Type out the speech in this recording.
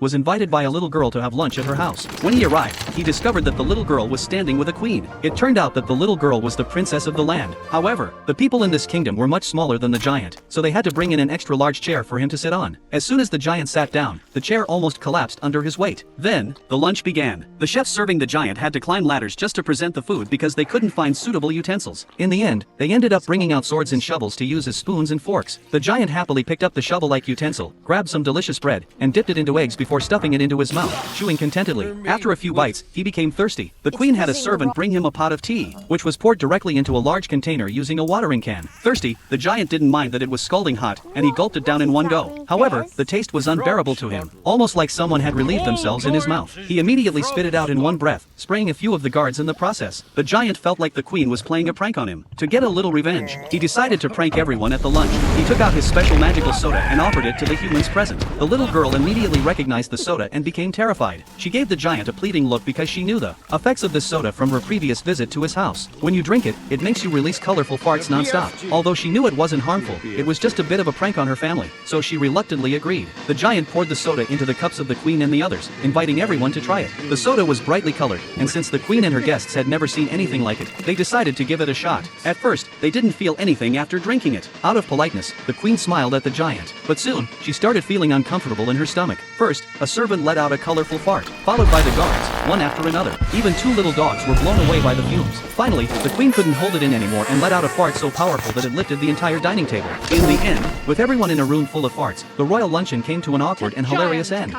was invited by a little girl to have lunch at her house. When he arrived, he discovered that the little girl was standing with a queen. It turned out that the little girl was the princess of the land. However, the people in this kingdom were much smaller than the giant, so they had to bring in an extra large chair for him to sit on. As soon as the giant sat down, the chair almost collapsed under his weight. Then, the lunch began. The chefs serving the giant had to climb ladders just to present the food because they couldn't find suitable utensils. In the end, they ended up bringing out swords and shovels to use as spoons and forks. The giant happily picked up the shovel-like utensil, grabbed some delicious bread, and dipped it into eggs before stuffing it into his mouth, chewing contentedly. After a few bites, he became thirsty. The queen had a servant bring him a pot of tea, which was poured directly into a large container using a watering can. Thirsty, the giant didn't mind that it was scalding hot, and he gulped it down in one go. However, the taste was unbearable to him, almost like someone had relieved themselves in his mouth. He immediately spit it out in one breath, spraying a few of the guards in the process. The giant felt like the queen was playing a prank on him. To get a little revenge, he decided to prank everyone at the lunch. He took out his special magical soda and offered it to the humans present. The little girl immediately recognized the soda and became terrified. She gave the giant a pleading look because she knew the effects of this soda from her previous visit to his house. When you drink it, it makes you release colorful farts non-stop. Although she knew it wasn't harmful, it was just a bit of a prank on her family, so she reluctantly agreed. The giant poured the soda into the cups of the queen and the others, inviting everyone to try it. The soda was brightly colored, and since the queen and her guests had never seen anything like it, they decided to give it a shot. At first, they didn't feel anything after drinking it. Out of politeness, the queen smiled at the giant, but soon, she started feeling uncomfortable in her stomach. First, a servant let out a colorful fart, followed by the guards, one after another. Even two little dogs were blown away by the fumes. Finally, the queen couldn't hold it in anymore and let out a fart so powerful that it lifted the entire dining table. In the end, with everyone in a room full of farts, the royal luncheon came to an awkward and hilarious end.